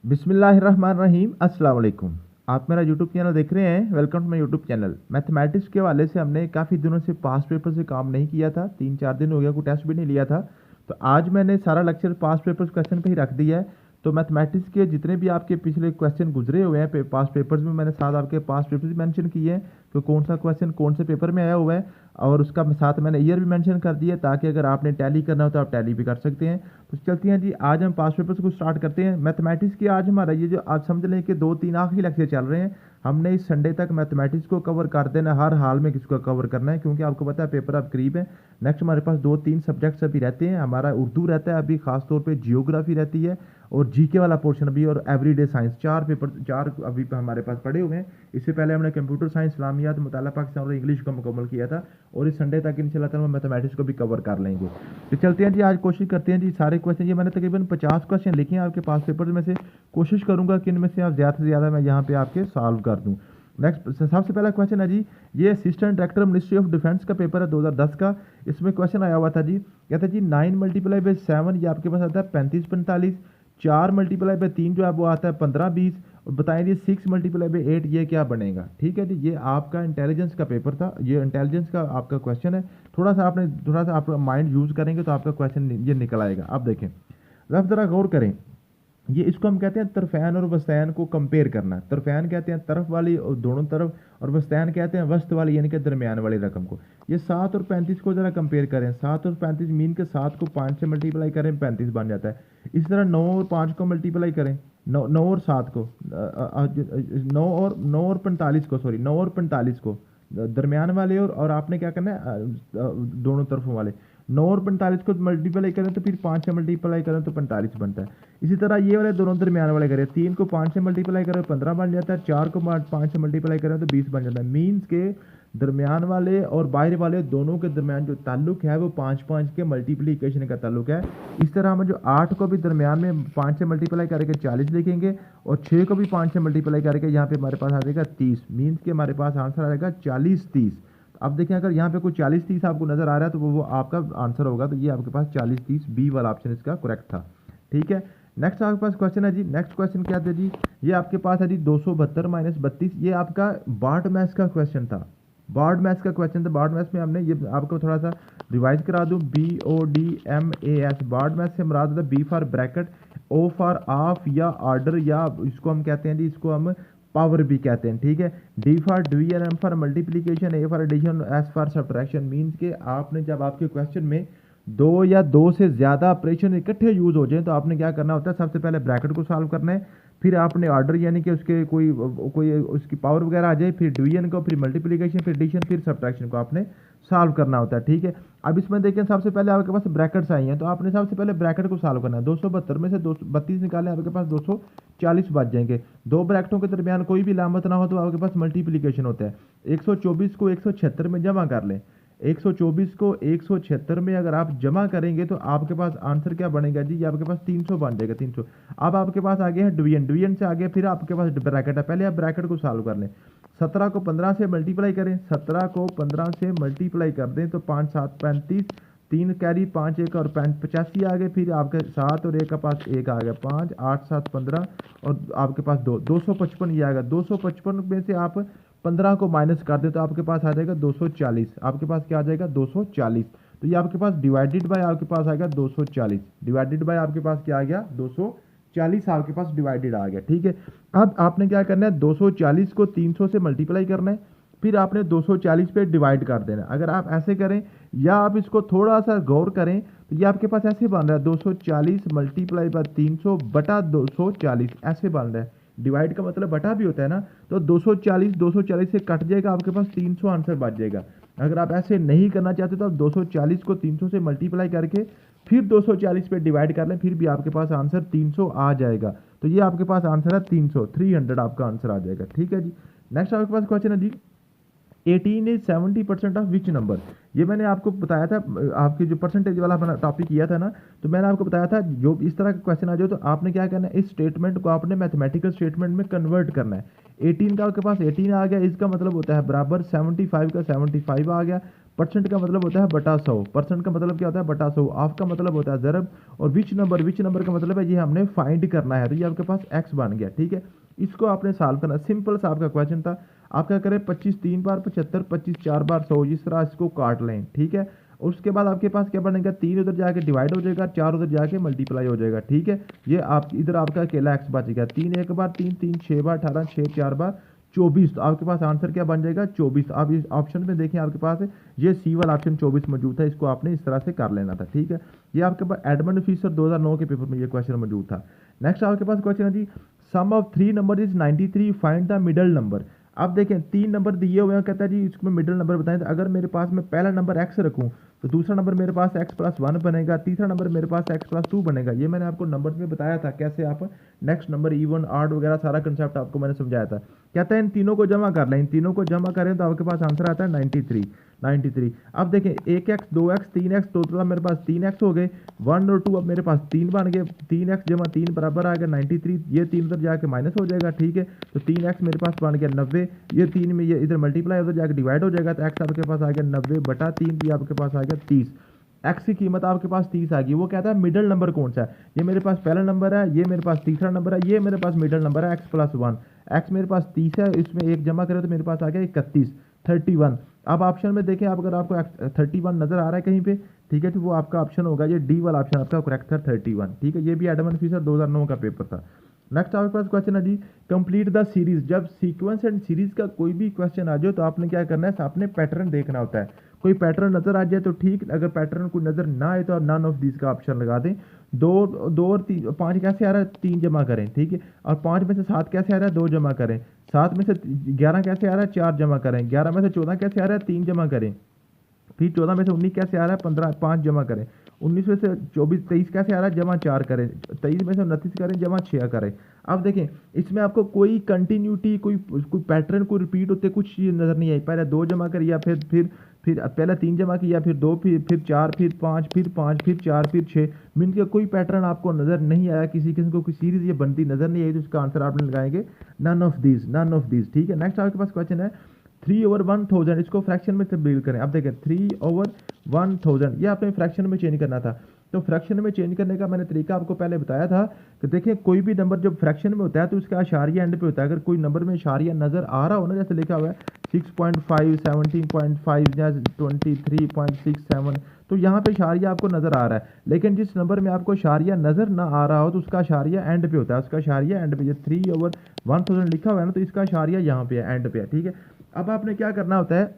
बिस्मिल्लाहिर्रहमानिर्रहीम अस्सलाम वालेकुम। आप मेरा यूट्यूब चैनल देख रहे हैं। Welcome to my YouTube channel. Mathematics के हवाले से हमने काफ़ी दिनों से पास्ट पेपर से काम नहीं किया था, 3-4 दिन हो गया, कोई टेस्ट भी नहीं लिया था। तो आज मैंने सारा लेक्चर पास्ट पेपर्स क्वेश्चन पे ही रख दिया है। तो मैथमेटिक्स के जितने भी आपके पिछले क्वेश्चन गुजरे हुए हैं पास्ट पेपर्स में, मैंने साथ आपके पास्ट पेपर्स भी मेंशन किए हैं कि कौन सा क्वेश्चन कौन से पेपर में आया हुआ है, और उसका साथ मैंने ईयर भी मेंशन कर दिया, ताकि अगर आपने टैली करना हो तो आप टैली भी कर सकते हैं। तो चलते हैं जी, आज हम पास्ट पेपर्स को स्टार्ट करते हैं। मैथमेटिक्स की आज हमारा ये जो आज समझ लें कि 2-3 आखिरी लेक्चर चल रहे हैं। हमने इस संडे तक मैथमेटिक्स को कवर कर देना, हर हाल में किसको कवर करना है, क्योंकि आपको पता है पेपर अब करीब है। नेक्स्ट हमारे पास 2-3 सब्जेक्ट्स अभी रहते हैं। हमारा उर्दू रहता है अभी, खासतौर पे जियोग्राफी रहती है, और जीके वाला पोर्शन अभी, और एवरीडे साइंस। 4 अभी हमारे पास पड़े हुए हैं। इससे पहले हमने कंप्यूटर साइंस, इस्लामियात, मुताला पाकिस्तान और इंग्लिश को मुकम्मल किया था, और इस संडे तक इंशाल्लाह ताला मैथमेटिक्स को भी कवर कर लेंगे। तो चलते हैं जी, आज कोशिश करते हैं जी सारे क्वेश्चन, ये मैंने तकरीबन 50 क्वेश्चन लिखे हैं आपके पास पेपर में से। कोशिश करूंगा कि इनमें से आप ज़्यादा से ज़्यादा मैं यहाँ पे आपके सॉल्व कर दूँ। नेक्स्ट सबसे पहला क्वेश्चन है जी, ये assistant director ministry of defence का पेपर है 2010 का। इसमें क्वेश्चन आया हुआ था जी, कहता है जी 9 × 7 ये आपके पास आता है 35-45। 4 × 3 जो है वो आता है 15-20। और बताएं जी 6 × 8 ये क्या बनेगा। ठीक है जी, ये आपका इंटेलिजेंस का पेपर था, ये इंटेलिजेंस का आपका क्वेश्चन है। थोड़ा सा आप माइंड यूज़ करेंगे तो आपका क्वेश्चन ये निकल आएगा। अब देखें, अब ज़रा गौर करें, ये इसको हम कहते हैं तरफैन और वस्तैन को कंपेयर करना। तरफैन कहते हैं तरफ वाली और दोनों तरफ, और वस्तैन कहते हैं वस्त वाली यानी कि दरमियान वाली रकम को। ये 7 और 35 को ज़रा कंपेयर करें। 7 और 35 मीन के 7 को 5 से मल्टीप्लाई करें, 35 बन जाता है। इसी तरह 9 और 5 को मल्टीप्लाई करें, 9 और 7 को, 9 और 45 को, सॉरी 9 और 45 को दरमियान वाले, और आपने क्या करना है दोनों तरफों वाले। 9 और 45 को मल्टीप्लाई करें तो फिर 5 से मल्टीप्लाई करें तो 45 बनता है। इसी तरह ये वाले दोनों दरमियान वाले करें, 3 को 5 से मल्टीप्लाई करें 15 बन जाता है, 4 को 5 से मल्टीप्लाई करें तो 20 बन जाता है। मीन्स के दरमियान वाले और बाहर वाले दोनों के दरमियान जो ताल्लुक है वो 5-5 के मल्टीप्लिकेशन का ताल्लुक है। इस तरह हम जो 8 को भी दरमियान में 5 से मल्टीप्लाई करके 40 लिखेंगे, और 6 को भी 5 से मल्टीप्लाई करके यहाँ पे हमारे पास आ जाएगा 30। मीन्स के हमारे पास आंसर आ जाएगा 40-30। अब देखें, अगर यहाँ पे कोई 40-30 आपको नजर आ रहा है तो वो आपका आंसर होगा। तो ये आपके पास 40-30 बी वाला ऑप्शन इसका करेक्ट था। ठीक है, नेक्स्ट आपके पास क्वेश्चन है जी। नेक्स्ट क्वेश्चन क्या था जी, ये आपके पास है जी 272 - 32। ये आपका बार्ड मैथ्स का क्वेश्चन था। बार्ड मैथ्स का क्वेश्चन था। बार्ड मैथ्स में हमने ये आपको थोड़ा सा रिवाइज करा दूं। BODMAS, बार्ड मैथ्स से मुराद होता है B for bracket, O for of या ऑर्डर, या इसको हम कहते हैं जी, इसको हम पावर भी कहते हैं। ठीक है, D for division, M for multiplication, A for addition, S for subtraction. Means के आपने जब आपके क्वेश्चन में 2 या 2 से ज़्यादा ऑपरेशन इकट्ठे यूज़ हो जाए तो आपने क्या करना होता है, सबसे पहले ब्रैकेट को सॉल्व करना है, फिर आपने ऑर्डर यानी कि उसके कोई उसकी पावर वगैरह आ जाए, फिर डिवीजन को, फिर मल्टीप्लिकेशन, फिर एडिशन, फिर सब्ट्रैक्शन को आपने सॉल्व करना होता है। ठीक है, अब इसमें देखें सबसे पहले आपके पास ब्रैकेट्स आई हैं, तो आपने सबसे पहले ब्रैकेट को सॉल्व करना है। 272 में से 32 निकालें, आपके पास 240 बच जाएंगे। दो ब्रैकेटों के दरमियान कोई भी लामत ना हो तो आपके पास मल्टीप्लिकेशन होता है। 124 को 176 में जमा कर लें। 124 को 176 में अगर आप जमा करेंगे तो आपके पास आंसर क्या बनेगा जी, ये आपके पास 300 बन जाएगा। 300। अब आपके पास आगे है डिवीजन, डिवीजन से आगे फिर आपके पास ब्रैकेट है। पहले आप ब्रैकेट को सॉल्व कर लें। 17 को 15 से मल्टीप्लाई करें, 17 को 15 से मल्टीप्लाई कर दें तो 5 7 35, 3 कैरी 5 1 और 85 आ गए। फिर आपके 7 और 1 का पास 1 आ गया, 5 8 7 15, और आपके पास 255 ये आएगा। 255 में से आप 15 को माइनस कर दे तो आपके पास आ जाएगा 240। आपके पास क्या आ जाएगा 240। तो ये आपके पास डिवाइडेड बाय आपके पास आएगा 240। डिवाइडेड बाय आपके पास क्या आ गया 240, आपके पास डिवाइडेड आ गया। ठीक है, अब आपने क्या करना है, 240 को 300 से मल्टीप्लाई करना है, फिर आपने 240 पे डिवाइड कर देना है। अगर आप ऐसे करें या आप इसको थोड़ा सा गौर करें तो ये आपके पास ऐसे बन रहा है 240 मल्टीप्लाई बाय 300 बटा 240 ऐसे बन रहा है। डिवाइड का मतलब बटा भी होता है ना, तो 240 से कट जाएगा, आपके पास 300 आंसर बच जाएगा। अगर आप ऐसे नहीं करना चाहते तो आप 240 को 300 से मल्टीप्लाई करके फिर 240 पे डिवाइड कर लें, फिर भी आपके पास आंसर 300 आ जाएगा। तो ये आपके पास आंसर है 300 आपका आंसर आ जाएगा। ठीक है जी, नेक्स्ट आपके पास क्वेश्चन है जी, 18 इज 70% ऑफ विच नंबर। ये मैंने आपको बताया था, आपके जो परसेंटेज वाला अपना टॉपिक किया था ना, तो मैंने आपको बताया था जो इस तरह का क्वेश्चन आ जाए तो आपने क्या करना है, इस स्टेटमेंट को आपने मैथमेटिकल स्टेटमेंट में कन्वर्ट करना है। 18 का आपके पास 18 आ गया, इसका मतलब होता है बराबर 75 का 75 आ गया, परसेंट का मतलब होता है बटा 100, परसेंट का मतलब क्या होता है बटा 100, ऑफ का मतलब होता है ज़रब, और विच नंबर का मतलब है ये हमने फाइंड करना है, तो ये आपके पास एक्स बन गया। ठीक है, इसको आपने सॉल्व करना, सिंपल सा आपका क्वेश्चन था। आप क्या करें, 25 3 बार 75, 25 4 बार 100, इस तरह इसको काट लें। ठीक है, और उसके बाद आपके पास क्या बनेगा, 3 उधर जाके डिवाइड हो जाएगा, 4 उधर जाके मल्टीप्लाई हो जाएगा। ठीक है, ये आप इधर आपका अकेला एक्स बच गया, 3 एक बार 3 3 6 बार 18, 6 4 बार 24, तो आपके पास आंसर क्या बन जाएगा 24। आप इस ऑप्शन में देखें आपके पास ये सी वाला ऑप्शन 24 मौजूद था, इसको आपने इस तरह से कर लेना था। ठीक है, ये आपके पास एडमंड फिशर 2009 के पेपर में ये क्वेश्चन मौजूद था। नेक्स्ट आपके पास क्वेश्चन है जी, sum of 3 number is 93, find the middle number. अब देखें 3 नंबर दिए हुए हैं, कहता है जी इसमें मिडल नंबर बताएं, तो अगर मेरे पास मैं पहला नंबर एक्स रखूं तो दूसरा नंबर मेरे पास x प्लस 1 बनेगा, तीसरा नंबर मेरे पास x प्लस 2 बनेगा। ये मैंने आपको नंबर्स में बताया था कैसे आप नेक्स्ट नंबर इवन ऑड वगैरह सारा कंसेप्ट आपको मैंने समझाया था। कहता है इन तीनों को जमा कर लें, इन तीनों को जमा करें तो आपके पास आंसर आता है 93। अब देखें 1x 2x 3x, टोटल मेरे पास 3x हो गए, 1 और 2 अब मेरे पास 3 बन गए, 3x जमा 3 बराबर आ गया 93, ये 3 उधर जाके माइनस हो जाएगा। ठीक है, तो 3x मेरे पास बन गया 90, ये 3 में ये इधर मल्टीप्लाई उधर जाके डिवाइड हो जाएगा, तो x आपके पास आ गया 90 बटा 3, ये आपके पास आ गया 30। एक्स की कीमत आपके पास 30 आ गई। वो कहता है मिडल नंबर कौन सा है, ये मेरे पास पहला नंबर है, ये मेरे पास तीसरा नंबर है, ये मेरे पास मिडल नंबर है एक्स प्लस 1। एक्स मेरे पास 30 है, इसमें एक जमा करें तो मेरे पास आ गया 31, 31। अब ऑप्शन में देखें, आप अगर आपको 31 नजर आ रहा है कहीं पे, ठीक है, तो वो आपका ऑप्शन होगा, ये डी वाला ऑप्शन आपका करेक्ट था 31। ठीक है, ये भी एडमंड फिशर 2009 का पेपर था। नेक्स्ट आपके पास क्वेश्चन है जी, कंप्लीट द सीरीज। जब सीक्वेंस एंड सीरीज का कोई भी क्वेश्चन आ जाए तो आपने क्या करना है, आपने पैटर्न देखना होता है। कोई पैटर्न नजर आ जाए तो ठीक, अगर पैटर्न कोई नजर ना आए तो आप नन ऑफ दिस का ऑप्शन लगा दें। दो और 5 कैसे आ रहा है, 3 जमा करें। ठीक है, और 5 में से 7 कैसे आ रहा है, 2 जमा करें। 7 में से 11 कैसे आ रहा है, 4 जमा करें। 11 में से 14 कैसे आ रहा है, 3 जमा करें। फिर 14 में से 19 कैसे आ रहा है, 15, 5 जमा करें। 19 में से 23 कैसे आ रहा है, जमा 4 करें। 23 में से 29 करें, जमा 6 करें। अब देखें इसमें आपको कोई कंटिन्यूटी, कोई पैटर्न, कोई रिपीट होते कुछ चीज़ नजर नहीं आई। पहले 2 जमा करिए, फिर पहले 3 जमा किया, फिर 2, फिर 4, फिर 5, फिर 5, फिर 4, फिर 6 मिनट का कोई पैटर्न आपको नजर नहीं आया, किसी किस्म को कोई सीरीज ये बनती नजर नहीं आई, तो इसका आंसर आपने लगाएंगे none of this, none of this. ठीक है, नेक्स्ट आपके पास क्वेश्चन है 3/1000, इसको फ्रैक्शन में तब्दील करें। अब देखें 3/1000 ये आपने फ्रैक्शन में चेंज करना था, तो फ्रैक्शन में चेंज करने का मैंने तरीका आपको पहले बताया था कि देखें कोई भी नंबर जब फ्रैक्शन में होता है तो उसका अशारिया एंड पे होता है। अगर कोई नंबर में अशारिया नजर आ रहा हो ना, जैसे लिखा हुआ है 6.5, 17.5 या 23.67, तो यहाँ पे अशारिया आपको नजर आ रहा है। लेकिन जिस नंबर में आपको अशारिया नजर ना आ रहा हो तो उसका अशारिया एंड पे होता है, उसका अशारिया एंड पे। 3/1000 लिखा हुआ है ना, तो इसका अशारिया यहाँ पे है, एंड पे है। ठीक है, अब आपने क्या करना होता है,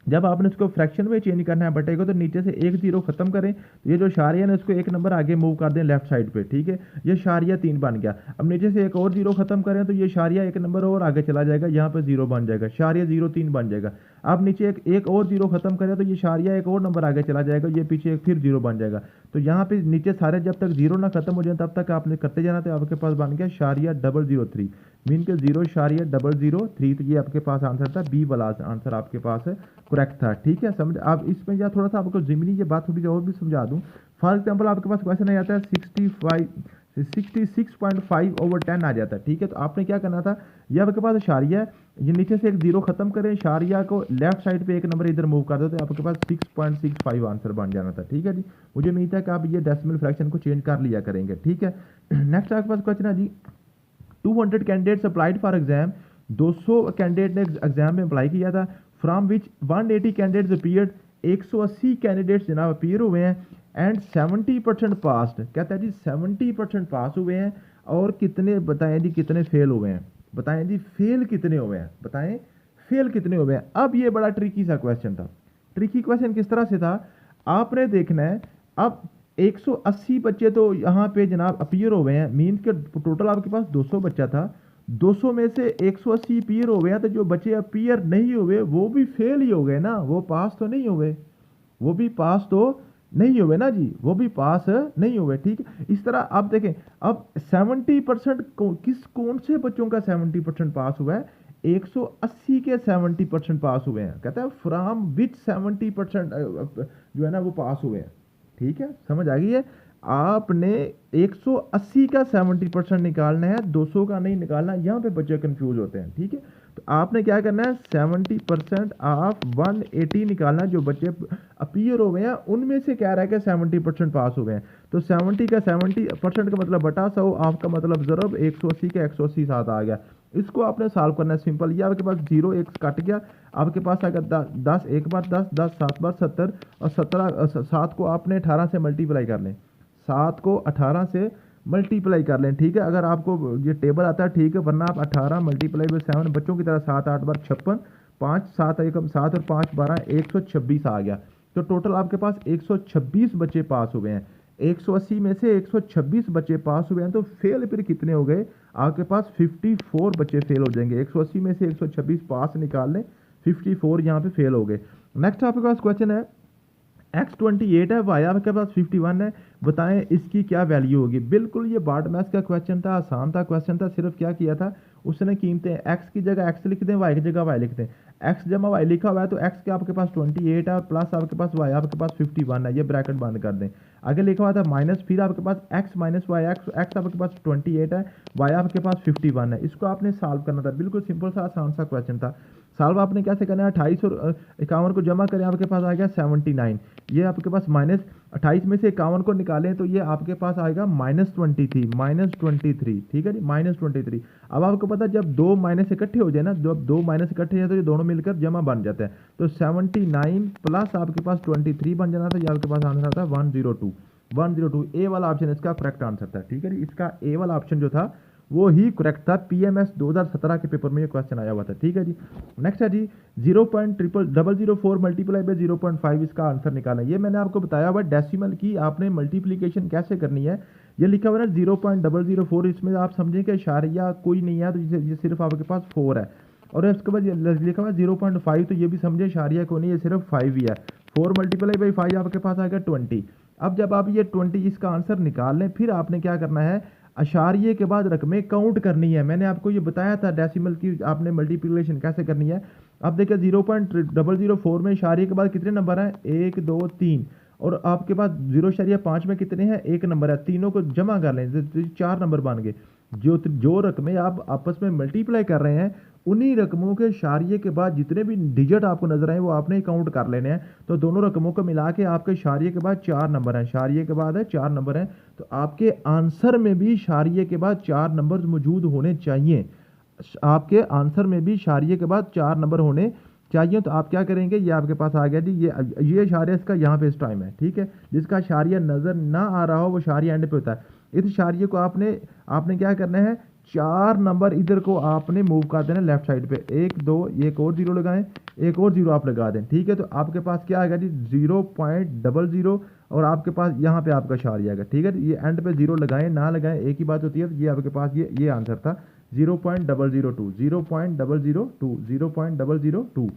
जब आपने इसको फ्रैक्शन में चेंज करना है बटे को, तो नीचे से एक जीरो खत्म करें, तो ये जो शारिया है इसको एक नंबर आगे मूव कर दें लेफ्ट साइड पे। ठीक है, ये शारिया 3 बन गया। अब नीचे से एक और जीरो खत्म करें तो ये शारिया एक नंबर और आगे चला जाएगा, यहाँ पे 0 बन जाएगा, शारिया 0 3 बन जाएगा। अब नीचे एक और जीरो खत्म करें तो ये शारिया एक और नंबर आगे चला जाएगा, ये पीछे एक फिर 0 बन जाएगा। तो यहाँ पे नीचे सारे जब तक 0 ना खत्म हो जाए तब तक आपने करते जाना, तो आपके पास बन गया शारिया 003, मीन के 0.003। तो ये आपके पास आंसर था, बी वाला आंसर आपके पास करेक्ट था। ठीक है, समझ आप इसमें या थोड़ा सा आपको ज़मीनी ये बात थोड़ी और भी समझा दूं। फॉर एग्जांपल आपके पास क्वेश्चन आ जाता है 66.5/10 आ जाता है। ठीक है, तो आपने क्या करना था, ये आपके पास शारिया है, ये नीचे से एक जीरो खत्म करें, शारिया को लेफ्ट साइड पे एक नंबर इधर मूव कर दो, तो आपके पास 6.65 आंसर बन जाना था। ठीक है जी, मुझे उम्मीद है कि आप ये डेसिमल फ्रैक्शन को चेंज कर लिया करेंगे। ठीक है, नेक्स्ट आपके पास क्वेश्चन है जी, 200 candidates applied for exam, 200 candidate ने एग्जाम में अप्लाई किया था, from which 180 candidates appeared, 180 candidates जनाब अपीयर हुए हैं, एंड 70% पास्ड। कहता है जी 70% पास हुए हैं, और कितने बताएं जी कितने फेल हुए हैं, बताएं जी फेल कितने हुए हैं, बताएं फेल कितने हुए हैं। अब ये बड़ा ट्रिकी सा क्वेश्चन था। ट्रिकी क्वेश्चन किस तरह से था, आपने देखना है, अब 180 बच्चे तो यहाँ पे जनाब अपीयर हो गए हैं, मीन के टोटल आपके पास 200 बच्चा था, 200 में से 180 अपीयर हो गए हैं, तो जो बच्चे अपीयर नहीं हुए वो भी फेल ही हो गए ना, वो पास तो नहीं हुए, वो भी पास तो नहीं हुए ना जी, वो भी पास नहीं हुए। ठीक है, इस तरह आप देखें, अब 70% कौन से बच्चों का 70% पास हुआ है, 180 के 70% पास हुए हैं। कहता है फ्रॉम विच 70% जो है ना वो पास हुए हैं। ठीक है, समझ आ गई है, आपने 180 का 70% निकालना है, 200 का नहीं निकालना। यहाँ पे बच्चे कंफ्यूज होते हैं। ठीक है, तो आपने क्या करना है 70% ऑफ 180 निकालना, जो बच्चे अपीयर हो गए हैं उनमें से कह रहा है कि 70% पास हो गए हैं। तो 70 का 70% का मतलब बटा 100, आपका मतलब ज़रब 180 का 180 साथ आ गया। इसको आपने सॉल्व करना है सिंपल। ये आपके पास 0 1 कट गया, आपके पास आएगा 10 एक बार 10 10 7 बार 70, और 7 को आपने 18 से मल्टीप्लाई कर लें, 7 को 18 से मल्टीप्लाई कर लें, ठीक है। अगर आपको ये टेबल आता है ठीक है, वरना आप 18 मल्टीप्लाई बाई 7 बच्चों की तरह 7 8 बार 56, 5 7 1 7 और 5 12 126 आ गया। तो टोटल आपके पास 126 बच्चे पास हो गए हैं। 180 में से 126 बच्चे पास हुए हैं, तो फेल फिर कितने हो गए आपके पास? 54 बच्चे फेल हो जाएंगे। 180 में से 126 पास निकाल लें, 54 यहाँ पे फेल हो गए। नेक्स्ट आपके पास क्वेश्चन है x28 है, y आपके पास 51 है, बताएं इसकी क्या वैल्यू होगी। बिल्कुल ये बार्ड मैथ्स का क्वेश्चन था, आसान था क्वेश्चन था। सिर्फ क्या किया था उसने, कीमतें x की जगह x लिख दें, y की जगह y लिख दें। x जमा y लिखा हुआ है तो x के आपके पास 28 है, प्लस आपके पास y आपके पास 51 है, ये ब्रैकेट बंद कर दें। आगे लिखा हुआ था माइनस, फिर आपके पास x माइनस वाई, x आपके पास 28 है, y आपके पास 51 है। इसको आपने सॉल्व करना था, बिल्कुल सिंपल सा आसान सा क्वेश्चन था। सॉल्व आपने कैसे करना है, 28 और 51 को जमा करें, आपके पास आ गया 79। ये आपके पास माइनस 28 में से 51 को निकालें तो ये आपके पास आएगा -23, ठीक है जी, -23। अब आपको पता है जब दो माइनस इकट्ठे हो जाए ना, जब दो माइनस इकट्ठे हो जाए तो ये दोनों मिलकर जमा बन जाते हैं। तो 79 प्लस आपके पास 23 बन जाना था, ये आपके पास आंसर आता है 102। ए वाला ऑप्शन इसका करेक्ट आंसर था, ठीक है जी। इसका ए वाला ऑप्शन जो था वो ही करेक्ट था। पीएमएस 2017 के पेपर में ये क्वेश्चन आया हुआ था, ठीक है जी। नेक्स्ट है जी 0.004 मल्टीप्लाई बाई 0.5, इसका आंसर निकालना। ये मैंने आपको बताया हुआ डेसिमल की आपने मल्टीप्लीकेशन कैसे करनी है। ये लिखा हुआ है 0.004, इसमें आप समझें कि इशारिया कोई नहीं है, तो ये सिर्फ आपके पास 4 है। और उसके बाद लिखा हुआ 0.5, तो ये भी समझे इशारिया को नहीं, ये सिर्फ 5 ही है। 4 मल्टीप्लाई बाई 5 आपके पास आएगा 20। अब जब आप ये 20 इसका आंसर निकाल लें, फिर आपने क्या करना है, अशारिये के बाद रकमें काउंट करनी है। मैंने आपको ये बताया था डेसिमल की आपने मल्टीप्लिकेशन कैसे करनी है। अब देखिए 0.004 में इशारिये के बाद कितने नंबर हैं, 1 2 3, और आपके पास 0.5 में कितने हैं, 1 नंबर है। तीनों को जमा कर लें तो 4 नंबर बन गए। जो रकमें आप आपस में मल्टीप्लाई कर रहे हैं, उन्हीं रकमों के इशारिये के बाद जितने भी डिजिट आपको नजर आए वो आपने काउंट कर लेने हैं। तो दोनों रकमों को मिला के आपके इशारिये के बाद 4 नंबर हैं, इशारिये के बाद है 4 नंबर हैं। तो आपके आंसर में भी इशारिये के बाद 4 नंबर मौजूद होने चाहिए। आपके आंसर में भी इशारिये के बाद 4 नंबर होने चाहिए। तो आप क्या करेंगे, ये आपके पास आ गया जी, ये इशारिया इसका यहाँ पे इस टाइम है, ठीक है। जिसका इशारिया नजर ना आ रहा हो वो इशारिया एंड पे होता है। इस इशारिये को आपने क्या करना है, 4 नंबर इधर को आपने मूव कर देना लेफ्ट साइड पे। 1 2, एक और 0 लगाएं, एक और 0 आप लगा दें, ठीक है। तो आपके पास क्या आएगा जी 0.00, और आपके पास यहाँ पे आपका इशारिया आएगा, ठीक है। ये एंड पे 0 लगाएं ना लगाएं एक ही बात होती है। ये आपके पास ये आंसर था 0.002।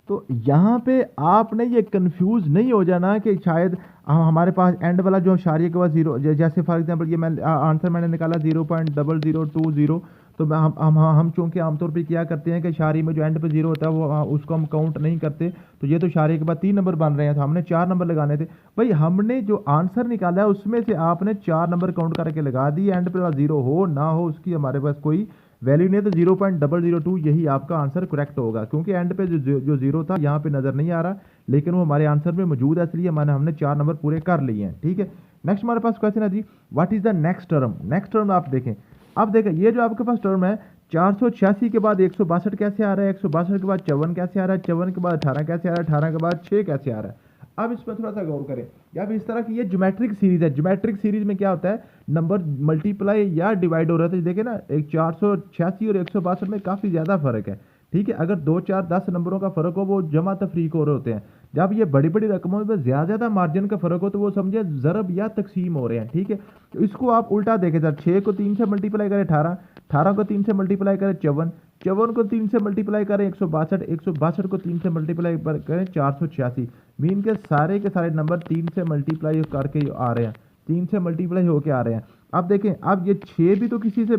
तो यहाँ पे आपने ये कंफ्यूज नहीं हो जाना कि शायद हमारे पास एंड वाला जो इशारिये के बाद 0, जैसे फॉर एग्जांपल ये मैं आंसर मैंने निकाला 0.0020, तो हम चूंकि आमतौर पे क्या करते हैं कि इशारिये में जो एंड पे 0 होता है वो उसको हम काउंट नहीं करते। तो ये तो इशारिये के बाद 3 नंबर बन रहे हैं, तो हमने 4 नंबर लगाने थे। भाई हमने जो आंसर निकाला है उसमें से आपने 4 नंबर काउंट करके लगा दिए, एंड पे 0 हो ना हो उसकी हमारे पास कोई वैल्यू नहीं है। तो 0.002 यही आपका आंसर करेक्ट होगा, क्योंकि एंड पे जो 0 था यहाँ पे नजर नहीं आ रहा, लेकिन वो हमारे आंसर में मौजूद है, इसलिए हमने 4 नंबर पूरे कर लिए हैं, ठीक है। नेक्स्ट हमारे पास क्वेश्चन है जी what is the next term. Next term आप देखें, अब देखें ये जो आपके पास टर्म है 486 के बाद 162 कैसे आ रहा है, 162 के बाद 54 कैसे आ रहा है, 54 के बाद 18 कैसे आ रहा है, 18 के बाद 6 कैसे आ रहा है। अब इस पर थोड़ा सा गौर करें। या इस तरह की ये ज्योमेट्रिक सीरीज है। ज्योमेट्रिक सीरीज में क्या होता है, नंबर मल्टीप्लाई या डिवाइड हो रहा है। तो देखे ना, एक 486 और 162 में काफ़ी ज़्यादा फर्क है, ठीक है। अगर 2 4 10 नंबरों का फर्क हो वो जमा तफरीक हो रहे होते हैं। जब ये बड़ी बड़ी रकमों में ज़्यादा मार्जिन का फर्क हो तो वो समझे ज़रब या तकसीम हो रहे हैं, ठीक है। तो इसको आप उल्टा देखें सर, 6 को 3 से मल्टीप्लाई करें 18, 18 को 3 से मल्टीप्लाई करें 54, 54 को 3 से मल्टीप्लाई करें 162, 162 को 3 से मल्टीप्लाई करें 486। मीन के सारे नंबर 3 से मल्टीप्लाई करके आ रहे हैं, 3 से मल्टीप्लाई होके आ रहे हैं। अब देखें, अब ये 6 भी तो किसी से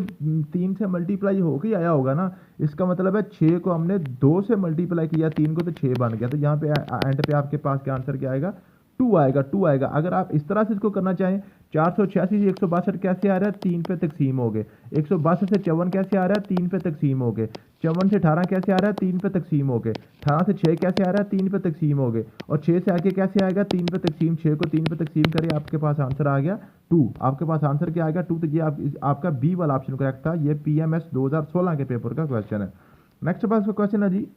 3 से मल्टीप्लाई होके आया होगा ना। इसका मतलब है 6 को हमने 2 से मल्टीप्लाई किया, 3 को तो 6 बन गया। तो यहाँ पे एंड पे आपके पास क्या आंसर क्या आएगा, 2 आएगा। अगर आप इस तरह से इसको करना चाहें, 486 से 162 कैसे आ रहा है, 3 पे तकसीम हो गए। 162 से 54 कैसे आ रहा है, 3 पे तकसीम हो गए। 54 से 18 कैसे आ रहा है, 3 पे तकसीम हो गए। 18 से 6 कैसे आ रहा है, 3 पे तकसीम हो गए। और 6 से आगे कैसे आएगा, 3 पे तकसीम। 6 को 3 पे तकसीम करें, आपके पास आंसर आ गया 2। आपके पास आंसर क्या आएगा, 2। तो ये आपका बी वाला ऑप्शन करेक्ट था। ये PMS 2016 के पेपर का क्वेश्चन है। नेक्स्ट पास का क्वेश्चन है जी,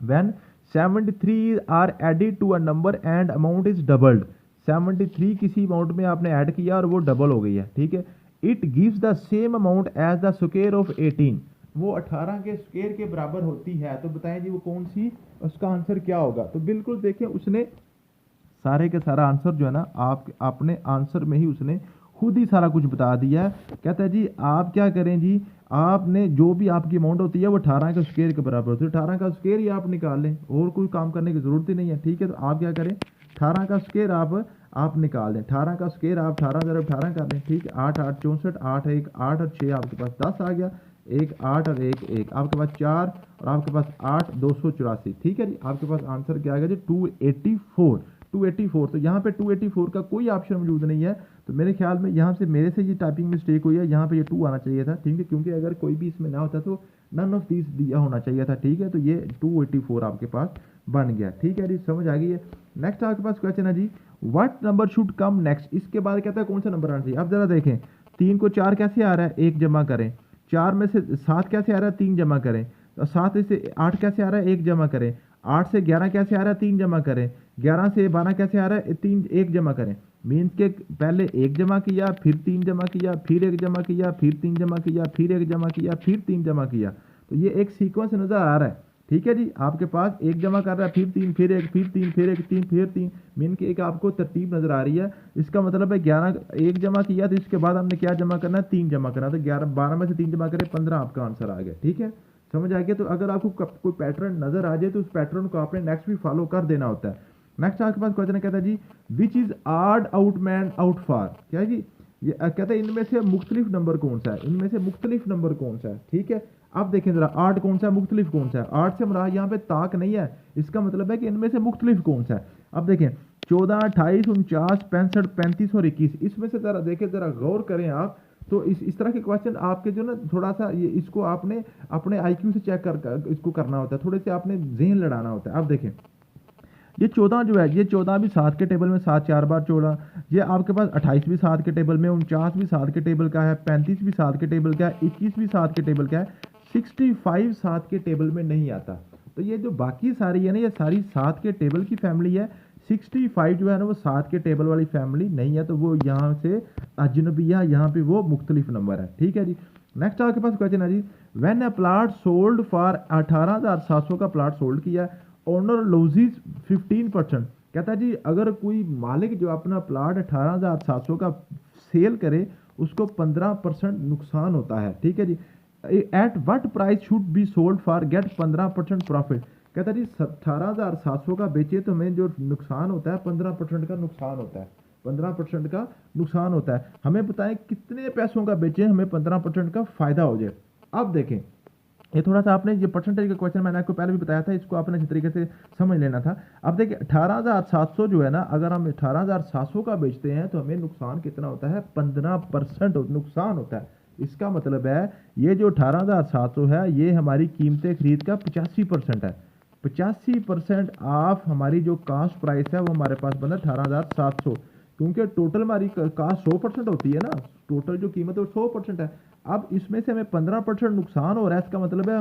when 73 are added to a number and amount is doubled। 73 किसी अमाउंट में आपने ऐड किया और वो डबल हो गई है, ठीक है। It gives the same amount as the square of 18। वो 18 के स्क्वायर के बराबर होती है, तो बताएं जी वो कौन सी, उसका आंसर क्या होगा। तो बिल्कुल देखें, उसने सारे के सारा आंसर जो है ना, आपने आंसर में ही उसने खुद ही सारा कुछ बता दिया है। कहता है जी आप क्या करें जी, आपने जो भी आपकी अमाउंट होती है वो 18 का स्क्वायर के बराबर होती है। 18 का स्क्वायर ही आप निकाल लें, और कोई काम करने की जरूरत ही नहीं है, ठीक है। तो आप क्या करें, 18 का स्क्वायर आप निकाल लें। 18 का स्क्वायर आप 18 × 18 कर लें, ठीक है। 8 8 64, 8 1 8 और 6 आपके पास 10 आ गया। 1 8 और 1 1 आपके पास 4 और आपके पास 8 284, ठीक है जी। आपके पास आंसर क्या आ गया जी, 284। 284, तो यहाँ पे 284 का कोई ऑप्शन मौजूद नहीं है। तो मेरे ख्याल में यहाँ से मेरे से ये टाइपिंग मिस्टेक हुई है, यहाँ पे ये 2 आना चाहिए था, ठीक है। क्योंकि अगर कोई भी इसमें ना होता तो नन ऑफ दिस दिया होना चाहिए था, ठीक है। तो ये 284 आपके पास बन गया, ठीक है जी, समझ आ गई है। नेक्स्ट आपके पास क्वेश्चन है जी, what number should come next. इसके बाद कहता है कौन सा नंबर आना चाहिए। अब जरा देखें, 3 को 4 कैसे आ रहा है, 1 जमा करें। 4 में से 7 कैसे आ रहा है, 3 जमा करें। 7 से 8 कैसे आ रहा है, 1 जमा करें। 8 से 11 कैसे आ रहा है, 3 जमा करें। 11 से 12 कैसे आ रहा है, 1 जमा करें। मीन्स के पहले 1 जमा किया, फिर 3 जमा किया, फिर 1 जमा किया, फिर 3 जमा किया, फिर 1 जमा किया, फिर 3 जमा किया। तो ये एक सीक्वेंस नजर आ रहा है, ठीक है जी। आपके पास 1 जमा कर रहा है, फिर 3, फिर 1, फिर 3, फिर 1, 3, फिर 3। मीन की एक आपको तरतीब नजर आ रही है। इसका मतलब है 11 1 जमा किया, तो इसके बाद हमने क्या जमा करना है, 3 जमा करना। तो 12 में से 3 जमा करें, 15 आपका आंसर आ गया, ठीक है। समझ आ गया। तो अगर आपको कोई पैटर्न नजर आ जाए तो उस पैटर्न को आपने नेक्स्ट भी फॉलो कर देना होता है। नेक्स्ट आपके पास क्वेश्चन कहता है जी, which is odd out man out for. क्या है जी, ये कहता है इनमें से मुख्तलिफ नंबर कौन सा है, इनमें से मुख्तलिफ नंबर कौन सा है, ठीक है। अब देखें जरा, आठ कौन सा है, मुख्तलिफ कौन सा है। 8 से हमारा यहाँ पे ताक नहीं है, इसका मतलब है कि इनमें से मुख्तलिफ कौन सा है। अब देखें 14 28 49 65 35 और 21, इसमें से जरा देखें, जरा गौर करें आप। तो इस तरह के क्वेश्चन आपके जो ना थोड़ा सा ये इसको आपने अपने IQ से चेक कर इसको करना होता है, थोड़े से आपने जहन लड़ाना होता है। अब देखें ये 14 जो है, ये 14 भी 7 के टेबल में, 7 4 बार 14। ये आपके पास 28 भी 7 के टेबल में, 49 भी 7 के टेबल का है, 35 भी 7 के टेबल का है, 21 भी 7 के टेबल का है, 65 7 के टेबल में नहीं आता। तो ये जो बाकी सारी है ना, ये सारी 7 के टेबल की फैमिली है। 65 जो है ना वो 7 के टेबल वाली फैमिली नहीं है, तो वो यहाँ से अजनबिया, यहाँ पे वो मुख्तलिफ नंबर है, ठीक है जी। नेक्स्ट आपके पास क्वेश्चन है जी, when a plot sold for 18,700 का प्लाट सोल्ड किया, ओनर लूजिज 15%। कहता है जी अगर कोई मालिक जो अपना प्लाट 18,700 का सेल करे, उसको 15% नुकसान होता है, ठीक है जी। At what price should be sold for get 15% profit. कहता है जी 18,700 का बेचे तो हमें जो नुकसान होता है 15% का नुकसान होता है, 15% का नुकसान होता है। हमें बताएं कितने पैसों का बेचे हमें 15% का फायदा हो जाए। अब देखें ये थोड़ा सा आपने ये परसेंटेज का क्वेश्चन मैंने आपको पहले भी बताया था, इसको आपने अच्छी तरीके से समझ लेना था। अब देखिए 18,700 जो है ना, अगर हम 18,700 का बेचते हैं तो हमें नुकसान कितना होता है, 15% नुकसान होता है। इसका मतलब है ये जो 18,700 है ये हमारी कीमत खरीद का 85% है। 85% ऑफ हमारी जो कास्ट प्राइस है वो हमारे पास बना 18,700, क्योंकि टोटल हमारी कास्ट 100% होती है ना, टोटल जो कीमत है वो 100% है। अब इसमें से हमें 15% नुकसान हो रहा है, इसका मतलब है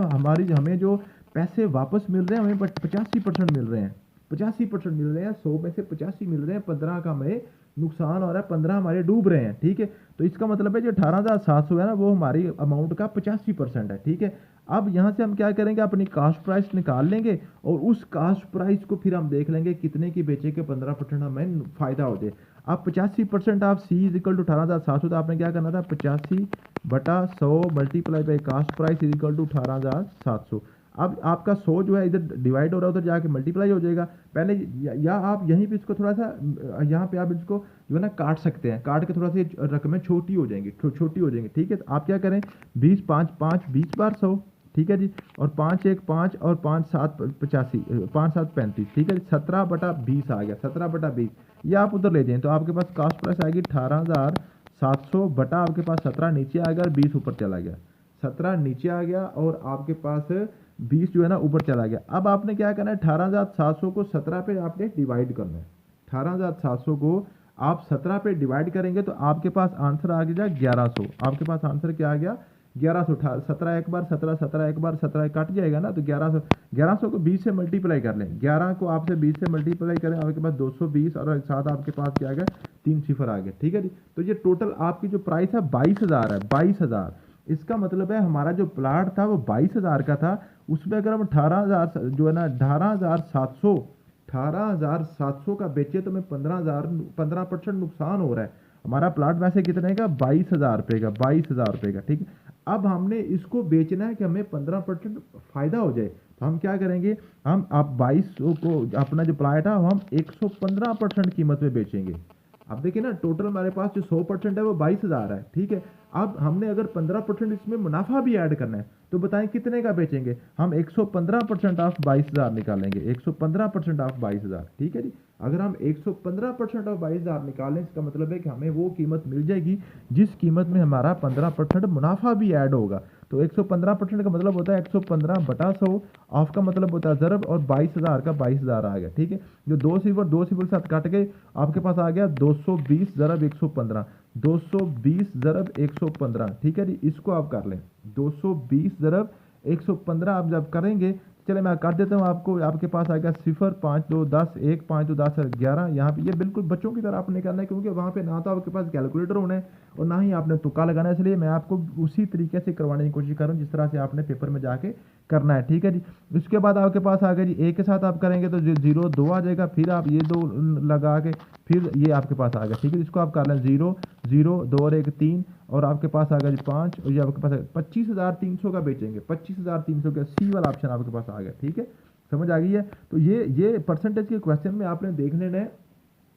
हमें जो पैसे वापस मिल रहे हैं हमें 85% मिल रहे हैं, 85% मिल रहे हैं, 100 में से 85 मिल रहे हैं, 15 का हमें नुकसान हो रहा है, 15 हमारे डूब रहे हैं, ठीक है। तो इसका मतलब है जो 18,700 है ना वो हमारी अमाउंट का 85% है, ठीक है। अब यहाँ से हम क्या करेंगे, अपनी कास्ट प्राइस निकाल लेंगे और उस कास्ट प्राइस को फिर हम देख लेंगे कितने की बेचे के 15% हमें फायदा हो जाए। अब 85% आप C इज इक्वल टू 18,700, तो आपने क्या करना था 85/100 multiply by cost price is equal to 18,700। अब आपका 100 जो है इधर डिवाइड हो रहा है, उधर जाके मल्टीप्लाई हो जाएगा। पहले या आप यहीं पे इसको थोड़ा सा यहाँ पे आप इसको जो है ना काट सकते हैं, काट के थोड़ा सा रकमें छोटी हो जाएंगी, छोटी हो जाएंगी, ठीक है। तो आप क्या करें 20 5 5 20 बार 100, ठीक है जी। और 5 1 5 और 5 7 85, 5 7 35, ठीक है जी। 17/20 आ गया, 17/20। ये आप उधर ले जाएं तो आपके पास कास्ट प्राइस आएगी 18,700 बटा आपके पास 17 नीचे आ गया और 20 ऊपर चला गया। 17 नीचे आ गया और आपके पास 20 जो है ना ऊपर चला गया। अब आपने क्या करना है, 18,700 को 17 पे आपने डिवाइड करना है। 18,700 को आप 17 पे डिवाइड करेंगे तो आपके पास आंसर आ गया 1100। आपके पास आंसर क्या आ गया, 1100। 17 एक बार 17, 17 एक बार 17 कट जाएगा ना, तो 1100। 1100 को 20 से मल्टीप्लाई कर लें, 11 को आपसे 20 से मल्टीप्लाई करें, आपके पास 220 और साथ आपके पास क्या आ गया, 3 सिफर आ गया, ठीक है जी। तो ये टोटल आपकी जो प्राइस है 22,000 है, 22,000। इसका मतलब है हमारा जो प्लाट था वो 22,000 का था, उसमें अगर हम 18,000 जो है ना 18,700, 18,700 का बेचे तो हमें 15% नुकसान हो रहा है। हमारा प्लाट वैसे कितने का, 22,000 रुपये का, 22,000 रुपये का, ठीक है। अब हमने इसको बेचना है कि हमें 15% फायदा हो जाए, तो हम क्या करेंगे, हम आप 2200 को अपना जो प्लाट है हम 115% कीमत में बेचेंगे। अब देखिए ना, टोटल हमारे पास जो 100% है वो 22,000 है, ठीक है। अब हमने अगर 15% इसमें मुनाफा भी ऐड करना है तो बताएं कितने का बेचेंगे, हम 115% ऑफ 22,000 निकालेंगे, 115% ऑफ 22,000, ठीक है जी। अगर हम 115% ऑफ 22,000 निकालें, इसका मतलब है कि हमें वो कीमत मिल जाएगी जिस कीमत में हमारा 15% मुनाफा भी ऐड होगा। तो 115% का मतलब होता है 115/100, ऑफ का मतलब होता है ज़रब, और 22,000 का 22,000 आ गया, ठीक है। जो दो सिफर साथ काट के आपके पास आ गया 220 ज़रब 115, 220 ज़रब 115, ठीक है जी। इसको आप कर लें, 220 ज़रब 115 आप जब करेंगे, चले मैं कर देता हूँ आपको। आपके पास आ गया 0 5 2 10, 1 5 2 10 11। यहाँ पे ये बिल्कुल बच्चों की तरह आपने करना है, क्योंकि वहाँ पे ना तो आपके पास कैलकुलेटर होना है और ना ही आपने तुक्का लगाना है, इसलिए मैं आपको उसी तरीके से करवाने की कोशिश कर रहा हूँ जिस तरह से आपने पेपर में जाके करना है, ठीक है जी। उसके बाद आपके पास आ गया जी, एक के साथ आप करेंगे तो 0 2 आ जाएगा, फिर आप ये 2 लगा के फिर ये आपके पास आ गया, ठीक है। इसको आप कर लें 0 0 2 और 1 3, और आपके पास आ गया जी 5, और ये आपके पास 25,300 का बेचेंगे, 25,300 का सी वाला ऑप्शन आपके पास आ गया, ठीक है। समझ आ गई है। तो ये परसेंटेज के क्वेश्चन में आपने देख लेना है,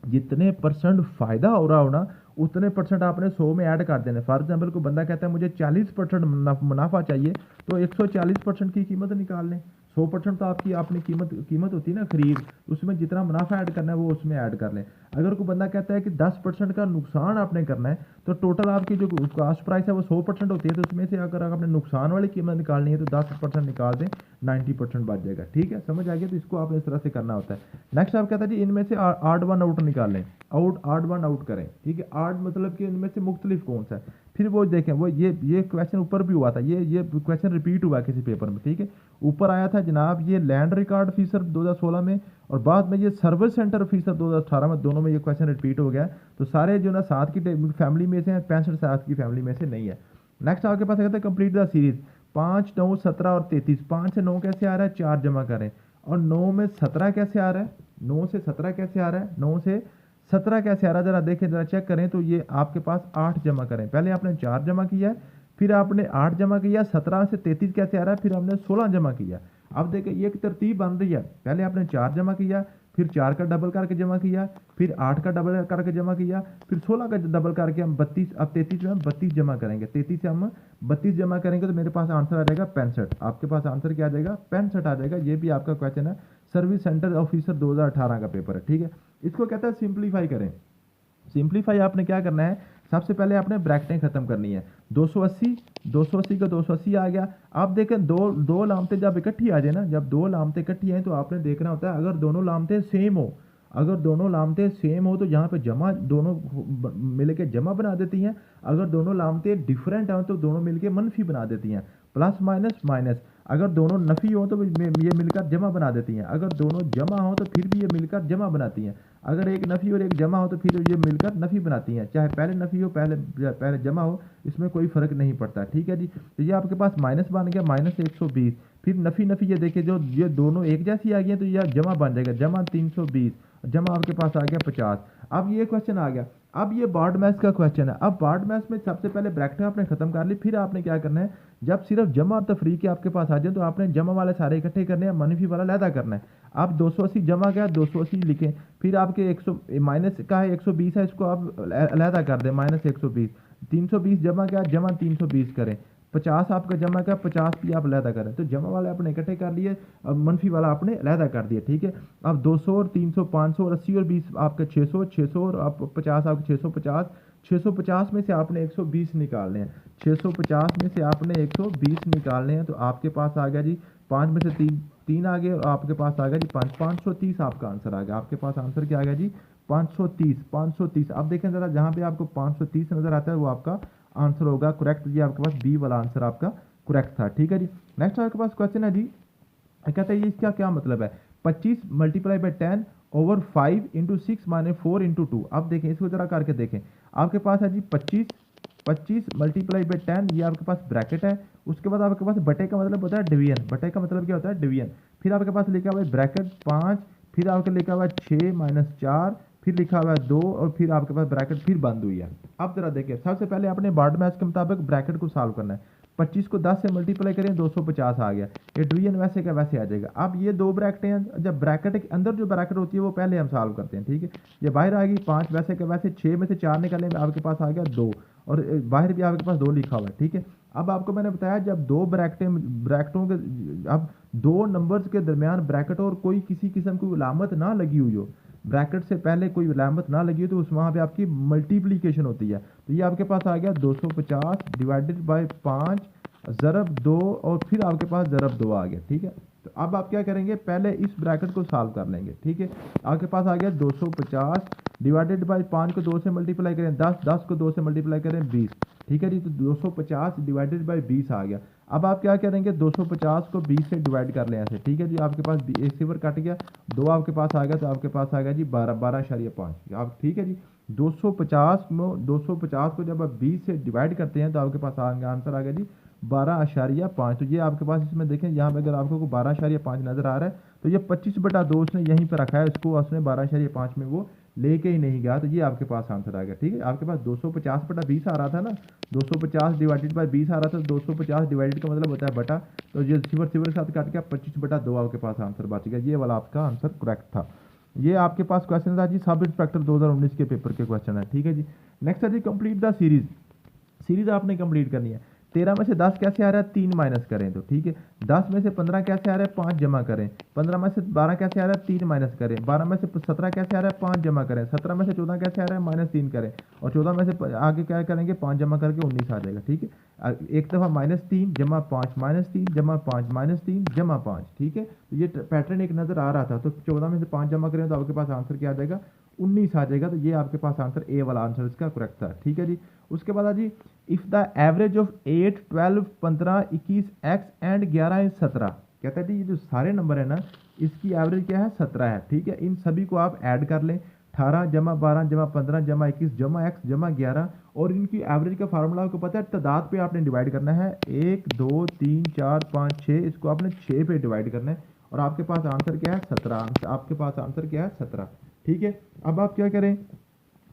जितने परसेंट फायदा हो रहा हो ना उतने परसेंट आपने 100 में ऐड कर देने। फॉर एग्जाम्पल को बंदा कहता है मुझे 40% मुनाफा चाहिए, तो 140% की कीमत निकाल लें। 100% तो आपकी अपनी कीमत होती है ना खरीद, उसमें जितना मुनाफा ऐड करना है वो उसमें ऐड कर लें। अगर कोई बंदा कहता है कि 10% का नुकसान आपने करना है, तो टोटल आपकी जो कास्ट प्राइस है वो 100% होती है, तो उसमें से अगर आपने नुकसान वाली कीमत निकालनी है तो 10% निकाल दें, 90% बच जाएगा, ठीक है। समझ आ गया। तो इसको आपने इस तरह से करना होता है। नेक्स्ट आप कहता है जी इनमें से आड वन आउट निकालें, आड वन आउट करें, ठीक है। आड मतलब कि इनमें से मुख्तलिफ कौन सा है। फिर वो देखें, वो ये क्वेश्चन ऊपर भी हुआ था, ये क्वेश्चन रिपीट हुआ किसी पेपर में, ठीक है। ऊपर आया था जनाब ये लैंड रिकॉर्ड ऑफिसर 2016 में, और बाद में ये सर्विस सेंटर ऑफिसर 2018 में, दोनों में ये क्वेश्चन रिपीट हो गया। तो सारे जो ना 7 की फैमिली में से हैं, 65 7 की फैमिली में से नहीं है। नेक्स्ट आपके पास कहता है कंप्लीट द सीरीज, 5 9 17 और 33। 5 से 9 कैसे आ रहा है, 4 जमा करें, और 9 में 17 कैसे आ रहा है, 9 से 17 कैसे आ रहा है, 9 से 17 कैसे आ रहा है, जरा देखें, जरा चेक करें। तो ये आपके पास 8 जमा करें, पहले आपने 4 जमा किया है, फिर आपने 8 जमा किया, 17 से 33 कैसे आ रहा है, फिर हमने 16 जमा किया। अब देखिए ये एक तरतीब बन रही है, पहले आपने 4 जमा किया, फिर 4 का डबल करके जमा किया, फिर 8 का डबल करके जमा किया, फिर 16 का डबल करके हम 32, अब 33 में हम 32 जमा करेंगे, 33 से हम 32 जमा करेंगे तो मेरे पास आंसर आ जाएगा 65। आपके पास आंसर क्या आ जाएगा, 65 आ जाएगा। ये भी आपका क्वेश्चन है, सर्विस सेंटर ऑफिसर 2018 का पेपर है, ठीक है। इसको कहता है सिंप्लीफाई करें। सिंप्लीफाई आपने क्या करना है, सबसे पहले आपने ब्रैकेटें खत्म करनी है। 280 280 का 280 आ गया। आप देखें दो लामतें जब इकट्ठी आ जाए ना, जब 2 लामतें इकट्ठी आए तो आपने देखना होता है अगर दोनों लामतें सेम हो, अगर दोनों लामतें सेम हो तो यहाँ पे जमा दोनों मिलके जमा बना देती हैं, अगर दोनों लामतें डिफरेंट हो तो दोनों मिलके मनफी बना देती हैं, प्लस माइनस माइनस। अगर दोनों नफ़ी हो तो ये मिलकर जमा बना देती हैं, अगर दोनों जमा हो तो फिर भी ये मिलकर जमा बनाती हैं, अगर एक नफ़ी और एक जमा हो तो फिर ये मिलकर नफ़ी बनाती हैं, चाहे पहले नफ़ी हो पहले जमा हो, इसमें कोई फ़र्क नहीं पड़ता, ठीक है जी। तो ये आपके पास माइनस बन गया, -120, फिर नफ़ी नफ़ी ये देखिए जो ये दोनों एक जैसी आ गई हैं तो यह जमा बन जाएगा, जमा 320, जमा आपके पास आ गया 50। अब ये क्वेश्चन आ गया, अब ये बार्ड मैथ्स का क्वेश्चन है। अब बार्ड मैथ्स में सबसे पहले ब्रैकेट आपने खत्म कर ली, फिर आपने क्या करना है, जब सिर्फ जमा और तफरी के आपके पास आ जाए तो आपने जमा वाले सारे इकट्ठे करने हैं, मनफी वाला लहदा करना है। आप 280 जमा क्या 280 लिखें, फिर आपके 100 माइनस का है 120 है, इसको आप लहदा कर दें -120, 320 जमा क्या जमा 320 करें, 50 आपका जमा का, 50 भी आप अलहदा करें, तो जमा वाले आपने इकट्ठे कर लिए, अब मनफी वाला आपने अलहदा कर दिया, ठीक है। अब 200 और 300, 500 और 80 और 20 आपका 600, 600 और आप 50 आपके 650, 650 में से आपने 120 निकालने हैं, 650 में से आपने 120 निकालने हैं, तो आपके पास आ गया जी 5 में से 3 3 आ गए, और आपके पास आ गया जी 530 आपका आंसर आ गया। आपके पास आंसर क्या आ गया जी 530, 530। अब देखें जरा, जहाँ पे आपको 530 नजर आता है वो आपका आंसर होगा करेक्ट जी, आपके पास बी वाला आंसर आपका करेक्ट था, ठीक है जी। नेक्स्ट आपके पास क्वेश्चन है जी, कहता है ये इसका क्या मतलब है, 25 multiply by 10 over 5 into 6 minus 4 into 2। अब देखें इसको जरा करके देखें, आपके पास है जी 25 मल्टीप्लाई बाई 10, ये आपके पास ब्रैकेट है, उसके बाद आपके पास बटे का मतलब होता है डिवीजन, बटे का मतलब क्या होता है डिवीजन, फिर आपके पास लिखा हुआ है ब्रैकेट 5, फिर आपके लिखा हुआ है 6 माइनस 4, फिर लिखा हुआ है 2, और फिर आपके पास ब्रैकेट फिर बंद हुई है। अब जरा देखिए, सबसे पहले आपने बार्ड मैच के मुताबिक ब्रैकेट को सॉल्व करना है, 25 को 10 से मल्टीप्लाई करें 250 आ गया, ये डिवीजन वैसे का वैसे आ जाएगा। अब ये दो ब्रैकेटें हैं, जब ब्रैकेट के अंदर जो ब्रैकेट होती है वो पहले हम सॉल्व करते हैं, ठीक है। ये बाहर आ गई 5 वैसे का वैसे, 6 में से 4 निकालने में आपके पास आ गया 2, और बाहर भी आपके पास 2 लिखा हुआ है, ठीक है। अब आपको मैंने बताया जब दो ब्रैकेटों के, अब दो नंबर्स के दरमियान ब्रैकेट और कोई किसी किस्म की अलामत ना लगी हुई हो, ब्रैकेट से पहले कोई अलामत ना लगी हो, तो उस वहाँ पे आपकी मल्टीप्लीकेशन होती है। तो ये आपके पास आ गया 250 डिवाइडेड बाय 5 ज़रब 2, और फिर आपके पास ज़रब 2 आ गया, ठीक है। तो अब आप क्या करेंगे, पहले इस ब्रैकेट को सॉल्व कर लेंगे, ठीक है। आपके पास आ गया 250 डिवाइडेड बाय 5 को 2 से मल्टीप्लाई करें 10, 10 को 2 से मल्टीप्लाई करें 20, ठीक है जी। तो 250 डिवाइडेड बाय 20 आ गया। अब आप क्या करेंगे, 250 को 20 से डिवाइड कर लें ऐसे, ठीक है जी। आपके पास एक सिफर कट गया, 2 आपके पास आ गया, तो आपके पास आ गया जी 12.5 आप, ठीक है जी। 250 को जब आप 20 से डिवाइड करते हैं तो आपके पास आंसर आ गया जी 12.5। तो ये आपके पास, इसमें देखें यहाँ पे अगर आपको 12.5 नजर आ रहा है, तो ये 25/2 उसने यहीं पर रखा है, इसको उसने 12.5 में वो लेके ही नहीं गया, तो ये आपके पास आंसर आ गया, ठीक है। आपके पास 250/20 आ रहा था ना, 250 डिवाइडेड बाय 20 आ रहा था, 250 डिवाइडेड का मतलब होता है बटा, तो ये सिफर सिफर के साथ काट के 25/2 आपके पास आंसर बच गया, ये वाला आपका आंसर करेक्ट था। ये आपके पास क्वेश्चन था जी सब इंस्पेक्टर 2019 के पेपर के क्वेश्चन है, ठीक है जी। नेक्स्ट है जी कंप्लीट द सीरीज, सीरीज आपने कंप्लीट करनी है। 13 में से 10 कैसे आ रहा है, 3 माइनस करें तो, ठीक है। 10 में से 15 कैसे आ रहा है, 5 जमा करें। 15 में से 12 कैसे आ रहा है, 3 माइनस करें। 12 में से 17 कैसे आ रहा है, 5 जमा करें। 17 में से 14 कैसे आ रहा है, -3 करें। और 14 में से आगे क्या करेंगे, 5 जमा करके 19 आ जाएगा, ठीक है। एक दफ़ा -3 जमा 5 -3 जमा 5 -3 जमा 5, ठीक है। तो ये पैटर्न एक नज़र आ रहा था, तो 14 में से 5 जमा करें तो आपके पास आंसर क्या आ जाएगा, 19 आ जाएगा। तो ये आपके पास आंसर ए वाला आंसर इसका करेक्ट था, ठीक है जी। उसके बाद जी, if the average of 8, 12, 15, 21 x and 11 is 17, कहता है जी ये जो सारे नंबर है ना, इसकी एवरेज क्या है, 17 है, ठीक है। इन सभी को आप ऐड कर लें, 18 जमा 12 जमा 15 जमा 21 जमा एक्स जमा 11, और इनकी एवरेज का फार्मूला आपको पता है, तादाद पे आपने डिवाइड करना है, 1 2 3 4 5 6, इसको आपने 6 पे डिवाइड करना है, और आपके पास आंसर क्या है 17, आपके पास आंसर क्या है 17, ठीक है। अब आप क्या करें,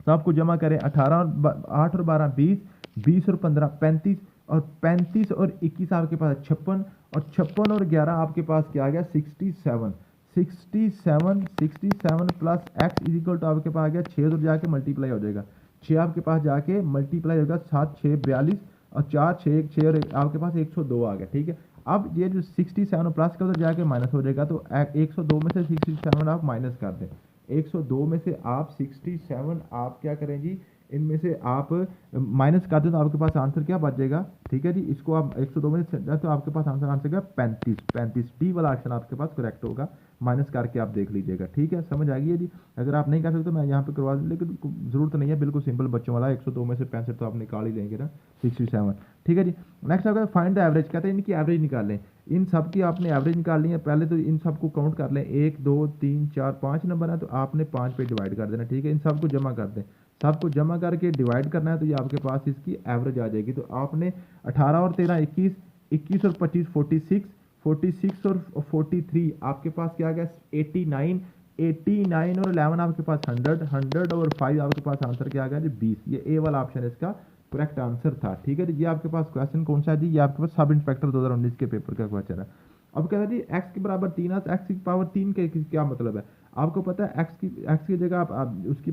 सबको जमा करें, 18 और 8 और 12 20, 20 और 15 35, और 35 और 21 आपके पास 56, और 56 और 11 आपके पास क्या आ गया 67, 67 plus x is equal to आपके पास आ गया 6 उधर जाके मल्टीप्लाई हो जाएगा, 6 आपके पास जाके मल्टीप्लाई होगा, 7 6 42, और 4 6 1 6, और आपके पास 102 आ गया, ठीक है। अब ये जो 67 प्लस का उधर जाके माइनस हो जाएगा, तो 102 में से 67 आप माइनस कर दें, 102 में से आप 67 आप क्या करें जी, इनमें से आप माइनस कर दें तो आपके पास आंसर क्या बच जाएगा, ठीक है जी। इसको आप 102 में से तो आपके पास आंसर क्या 35, डी वाला ऑप्शन आपके पास करेक्ट होगा, माइनस करके आप देख लीजिएगा, ठीक है। समझ आ गई है जी। अगर आप नहीं कर सकते तो मैं यहाँ पे करवा दूँ, लेकिन जरूरत नहीं है, बिल्कुल सिंपल बच्चों वाला, 102 में से 65 तो आप निकाल ही लेंगे ना, 67, ठीक है जी। नेक्स्ट आपका फाइंड द एवरेज, कहते हैं इनकी एवरेज निकाल लें, इन सब की आपने एवरेज निकालनी है। पहले तो इन सबको काउंट कर लें, 1 2 3 4 5 नंबर है, तो आपने 5 पे डिवाइड कर देना, ठीक है। इन सबको जमा कर दें, सबको जमा करके डिवाइड करना है, तो ये आपके पास इसकी एवरेज आ जाएगी। तो आपने 18 और 13 21, 21 और 25 46, 46 और 43 आपके पास क्या आ गया 89, 89 और 11 आपके पास 100, 100 और 5 आपके पास आंसर क्या आ गया जी 20, ये ए वाला ऑप्शन इसका करेक्ट आंसर था, ठीक है। ये आपके पास क्वेश्चन कौन सा है जी, ये आपके पास सब इंस्पेक्टर 2019 के पेपर का क्वेश्चन है। अब क्या है जी, x के बराबर 3 है, एक्स की पावर 3 के क्या मतलब है, आपको पता है x की जगह आप उसकी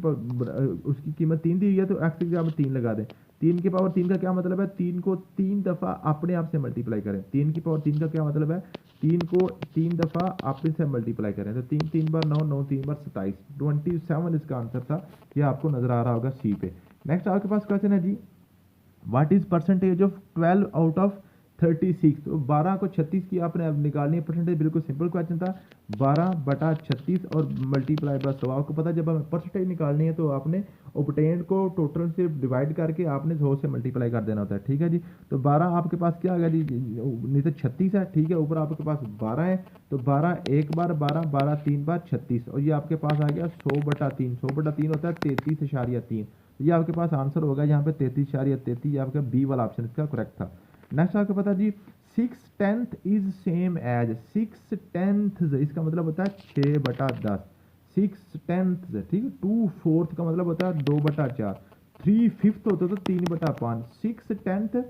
कीमत 3 दी हुई है, तो x की जगह 3 लगा दें, 3 की पावर 3 का क्या मतलब है, 3 को 3 दफ़ा अपने आप से मल्टीप्लाई करें। 3 की पावर 3 का क्या मतलब है, 3 को 3 दफ़ा अपने से मल्टीप्लाई करें। तो 3 3 बार 9, 9 3 बार 27, 27 इसका आंसर था। ये आपको नजर आ रहा होगा सी पे। नेक्स्ट आपके पास क्वेश्चन है जी, what is percentage of 12 out of 36। तो 12 को 36 की आपने अब निकालनी है परसेंटेज, बिल्कुल सिंपल क्वेश्चन था। 12/36 और मल्टीप्लाई बाय 100। आपको पता है जब हमें परसेंटेज निकालनी है तो आपने ऑब्टेन्ड को टोटल से डिवाइड करके आपने 100 से मल्टीप्लाई कर देना होता है, ठीक है जी। तो 12 आपके पास क्या आ गया जी, नहीं तो 36 है, ठीक है, ऊपर आपके पास 12 है। तो 12 एक बार 12, 12 3 बार 36, और ये आपके पास आ गया 100/3। 100/3 होता है 33.3। ये आपके पास आंसर होगा यहाँ पे 33.33। आपका बी वाला ऑप्शन इसका करेक्ट था। नेक्स्ट आपको पता जी, 6/10 इज सेम एज 6/10, इसका मतलब होता है 6/10। 6/10, ठीक है। 2/4 का मतलब होता है 2/4। 3/5 होता है तो 3/5। 6/10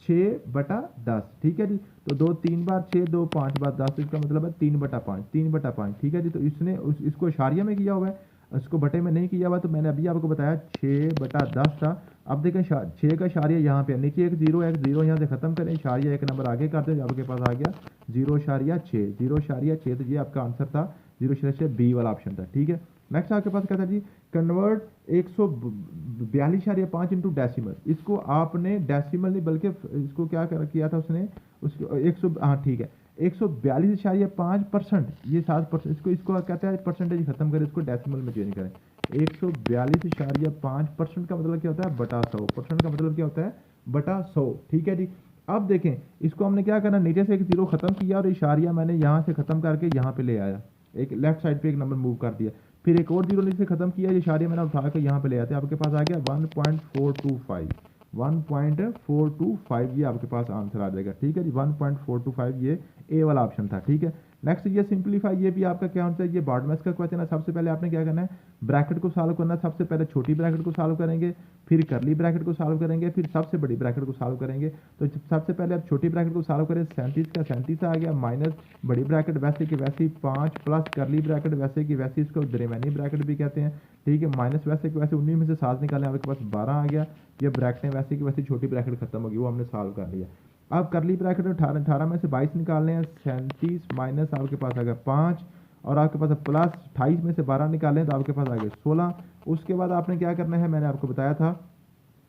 6/10, ठीक है जी। तो 2 3 बार 6, 2 5 बार 10, इसका मतलब है 3/5। 3/5, ठीक है जी। तो इसने इसको इशारिया में किया हुआ है, इसको बटे में नहीं किया हुआ। तो मैंने अभी आपको बताया 6/10 था। अब देखें 6 का इशारिया यहाँ पे, नीचे एक जीरो यहाँ से खत्म करें, इशारिया एक नंबर आगे करते हैं, आपके पास आ गया 0.6। 0.6, तो ये आपका आंसर था 0.6, बी वाला ऑप्शन था, ठीक है। नेक्स्ट आपके पास क्या था जी, कन्वर्ट 142.5 इंटू डेसिमल। इसको आपने डेसिमल नहीं बल्कि इसको क्या किया था उसने, उसको 100, हाँ ठीक है, 142.5%, ये 7%, इसको कहते हैं परसेंटेज खत्म करें, इसको डेसिमल में चेंज करें। 142.5% का मतलब क्या होता है, बटा 100। परसेंट का मतलब क्या होता है, बटा 100, ठीक है जी। अब देखें इसको हमने क्या करना, नीचे से एक जीरो खत्म किया और इशारिया मैंने यहाँ से खत्म करके यहाँ पे ले आया, एक लेफ्ट साइड पे एक नंबर मूव कर दिया, फिर एक और जीरो नीचे खत्म किया, इशारिया मैंने उठा के यहाँ पे ले आते, आपके पास आ गया 1.425। 1.425 ये आपके पास आंसर आ जाएगा, ठीक है जी। 1.425 ये ए वाला ऑप्शन था, ठीक है। नेक्स्ट ये सिंपलीफाई, ये भी आपका क्या आंसर है, ये बॉडमैस का क्वेश्चन है। सबसे पहले आपने क्या करना है, ब्रैकेट को सॉल्व करना है। सबसे पहले छोटी ब्रैकेट को सॉल्व करेंगे, फिर करली ब्रैकेट को सॉल्व करेंगे, फिर सबसे बड़ी ब्रैकेट को सॉल्व करेंगे। तो सबसे पहले आप छोटी ब्रैकेट को सॉल्व करें, 37 का 37 आ गया, माइनस बड़ी ब्रैकेट वैसे की वैसी 5 प्लस करली ब्रैकेट वैसे की वैसी, इसको दरमियानी ब्रैकेट भी कहते हैं, ठीक है। माइनस वैसे की वैसे 19 में से 7 निकालें, आपके पास 12 आ गया। ये ब्रैकेटें वैसे की वैसी छोटी ब्रैकेट खत्म होगी, वो हमने सॉल्व कर लिया। अब करली ब्रैकेट 18 में से 22 निकालने हैं, 37 माइनस आपके पास आ गया 5, और आपके पास प्लस 28 में से 12 निकालें तो आपके पास आ गया 16। उसके बाद आपने क्या करना है, मैंने आपको बताया था,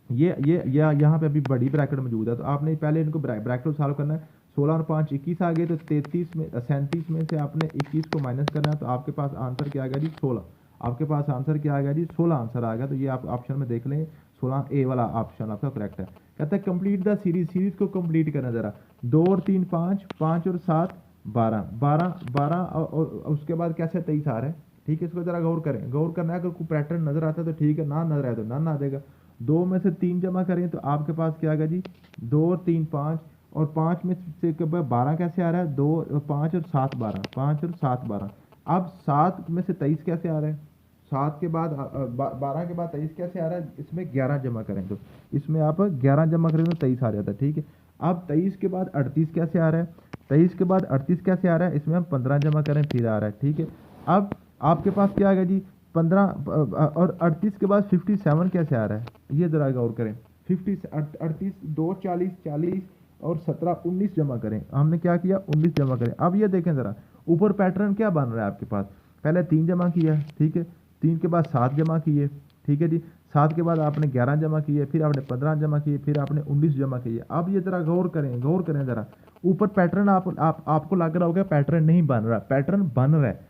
ये यहाँ पे अभी बड़ी ब्रैकेट मौजूद है, तो आपने पहले इनको ब्रैकेट को सॉल्व करना है। 16 और 5 21 आ गए, तो 37 में से आपने 21 को माइनस करना है, तो आपके पास आंसर क्या आ गया जी, 16। आपके पास आंसर क्या आ गया जी, 16 आंसर आ गया। तो ये आप ऑप्शन में देख लें, 16 ए वाला ऑप्शन आपका करेक्ट है। कहता है कंप्लीट द सीरीज को कंप्लीट करना जरा, 2 और 3 5, 5 और 7 12, 12 12 और उसके बाद कैसे 23 आ रहा है, ठीक है। इसको जरा गौर करें, गौर करना है, अगर कोई पैटर्न नजर आता है तो ठीक है, ना नजर आए तो ना देगा। 2 में से 3 जमा करें तो आपके पास क्या आ गया जी, 2 और 3 5, और 5 में से 12 कैसे आ रहा है, 2 और 5 और 7 12, 5 और 7 12। अब 7 में से 23 कैसे आ रहा है, 7 के बाद 12 के बाद 23 कैसे आ रहा है, इसमें 11 जमा करें तो इसमें आप 11 जमा करें तो 23 आ जाता है, ठीक है। अब 23 के बाद 38 कैसे आ रहा है, 23 के बाद 38 कैसे आ रहा है, इसमें हम 15 जमा करें फिर आ रहा है, ठीक है। अब आपके पास क्या आ गया जी, 15 और 38 के बाद 57 कैसे आ रहा है, ये जरा गौर करें। 38 2 40 40 और 17 19 जमा करें, हमने क्या किया 19 जमा करें। अब ये देखें जरा ऊपर पैटर्न क्या बन रहा है आपके पास, पहले 3 जमा किया, ठीक है, 3 के बाद 7 जमा किए, ठीक है जी, 7 के बाद आपने 11 जमा किए, फिर आपने 15 जमा किए, फिर आपने 19 जमा किए। अब ये जरा गौर करें जरा ऊपर पैटर्न आपको लग रहा होगा पैटर्न नहीं बन रहा, पैटर्न बन रहा है।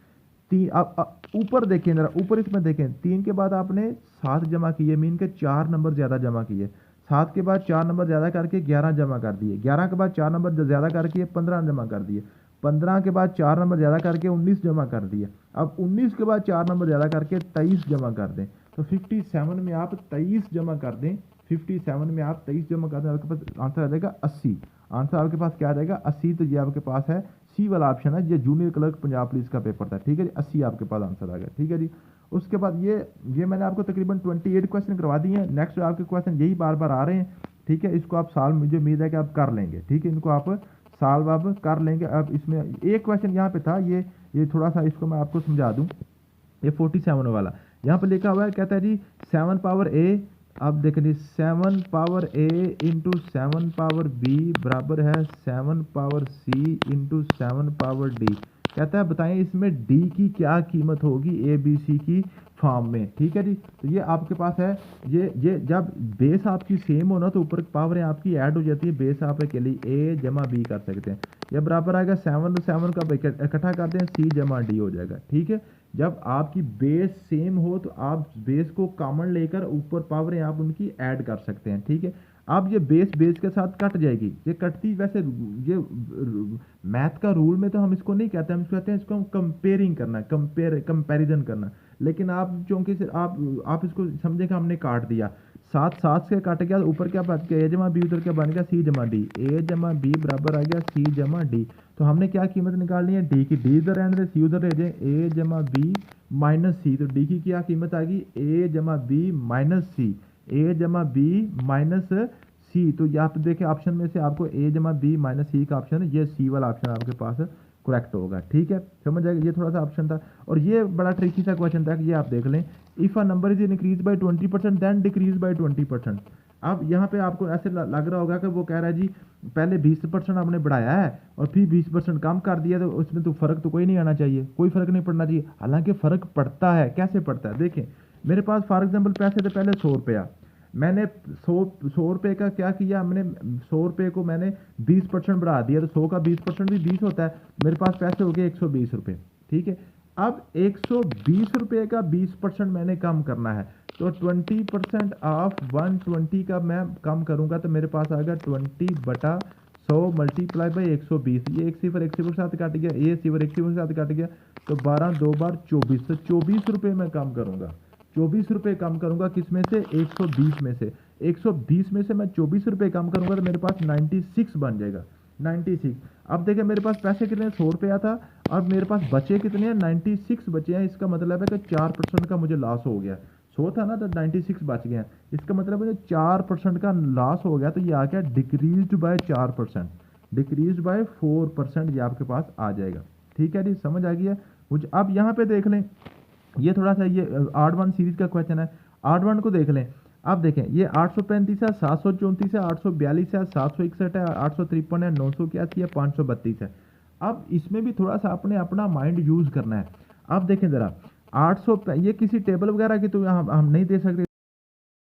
ऊपर देखें जरा, ऊपर इसमें देखें, 3 के बाद आपने 7 जमा किए, मीन के 4 नंबर ज़्यादा जमा किए, 7 के बाद 4 नंबर ज़्यादा करके 11 जमा कर दिए, 11 के बाद 4 नंबर ज़्यादा करके 15 जमा कर दिए, 15 के बाद 4 नंबर ज़्यादा करके 19 जमा कर दिए। अब 19 के बाद 4 नंबर ज़्यादा करके 23 जमा कर दें, तो 57 में आप 23 जमा कर दें, 57 में आप 23 जमा कर दें, आपके पास आंसर आ जाएगा 80। आंसर आपके पास क्या आ जाएगा 80, तो ये आपके पास है सी वाला ऑप्शन है, ये जूनियर क्लर्क पंजाब पुलिस का पेपर था, ठीक है जी। 80 आपके पास आंसर आ गया, ठीक है जी। उसके बाद ये मैंने आपको तकरीबन 28 क्वेश्चन करवा दिए हैं। नेक्स्ट आपके क्वेश्चन यही बार बार आ रहे हैं, ठीक है। इसको आप सॉल्व, मुझे उम्मीद है कि आप कर लेंगे, ठीक है, इनको आप सॉल्व अब कर लेंगे। अब इसमें एक क्वेश्चन यहाँ पे था, ये थोड़ा सा इसको मैं आपको समझा दूँ। ये 47 वाला यहाँ पे लिखा हुआ है, कहता है जी 7 पावर a अब देखें जी 7 पावर ए इंटू 7 पावर बी बराबर है 7 पावर सी इंटू 7 पावर डी। कहता है बताएं इसमें डी की क्या कीमत होगी ए बी सी की फॉर्म में। ठीक है जी, तो ये आपके पास है। ये जब बेस आपकी सेम हो ना तो ऊपर पावरें आपकी ऐड हो जाती है, बेस आप अकेली ए जमा बी कर सकते हैं। ये बराबर आएगा 7 7 का इकट्ठा करते हैं सी जमा डी हो जाएगा। ठीक है, जब आपकी बेस सेम हो तो आप बेस को कॉमन लेकर ऊपर पावरें आप उनकी ऐड कर सकते हैं। ठीक है, अब ये बेस बेस के साथ कट जाएगी, ये कटती वैसे ये मैथ का रूल में तो हम इसको नहीं कहते, हम इसको कहते हैं इसको हम कंपेयरिंग करना, कंपैरिजन करना। लेकिन आप चूंकि आप इसको समझे कि हमने काट दिया, 7 7 से कट गया, ऊपर क्या बच गया ए जमा बी, उधर क्या बन गया सी जमा डी, ए जमा बी बराबर आ गया सी जमा डी। तो हमने क्या कीमत निकालनी है डी की, डी इधर रहने दे सी उधर रह जाए, ए जमा बी माइनस सी। तो डी की क्या कीमत आ गई ए जमा बी माइनस सी, ए जमा बी माइनस सी। तो यहाँ पे देखें ऑप्शन में से आपको ए जमा बी माइनस सी का ऑप्शन, ये सी वाला ऑप्शन आपके पास करेक्ट होगा। ठीक है, समझ आएगा, ये थोड़ा सा ऑप्शन था और ये बड़ा ट्रिकी सा क्वेश्चन था कि ये आप देख लें, if a number is increase by 20% then decrease by 20%। अब यहाँ पे आपको ऐसे लग रहा होगा कि वो कह रहा है जी पहले 20% आपने बढ़ाया है और फिर 20% कम कर दिया, तो उसमें तो फर्क तो कोई नहीं आना चाहिए, कोई फर्क नहीं पड़ना चाहिए। हालांकि फर्क पड़ता है, कैसे पड़ता है देखें, मेरे पास फॉर एग्जाम्पल पैसे थे पहले 100 रुपया, मैंने 100 रुपये का क्या किया, मैंने 100 रुपये को मैंने 20% बढ़ा दिया, तो 100 का 20% भी 20 होता है, मेरे पास पैसे हो गए 120 रुपये। ठीक है, अब 120 रुपये का 20% मैंने कम करना है, तो 20% ऑफ 120 का मैं कम करूंगा तो मेरे पास आएगा 20/100 मल्टीप्लाई बाई 120। ये एक सिफर के साथ काट गया, ये सिफर एक सिफर के साथ काट गया, तो 12 2 बार 24, तो 24 रुपये मैं कम करूंगा, 24 रुपये कम करूंगा, किस में से 120 में से, 120 में से मैं 24 रुपये कम करूंगा तो मेरे पास 96 बन जाएगा, 96। अब देखिए मेरे पास पैसे कितने, 100 रुपया था और मेरे पास बचे कितने हैं, 96 बचे हैं। इसका मतलब है कि 4% का मुझे लॉस हो गया, 100 था ना तो 96 बच गए हैं, इसका मतलब है 4% का लॉस हो गया, तो ये आ गया डिक्रीज बाय 4%, डिक्रीज बाय 4% ये आपके पास आ जाएगा। ठीक है जी, समझ आ गई है मुझे। अब यहाँ पे देख लें, ये थोड़ा सा ये आर्ट वन सीरीज का क्वेश्चन है, आर्ट वन को देख लें। अब देखें ये 835 है, 734 है, 842 है, 761 है, 853 है, 981 है, 532 है। अब इसमें भी थोड़ा सा अपने अपना माइंड यूज करना है। अब देखें जरा 800, ये किसी टेबल वगैरह की तो हम नहीं दे सकते,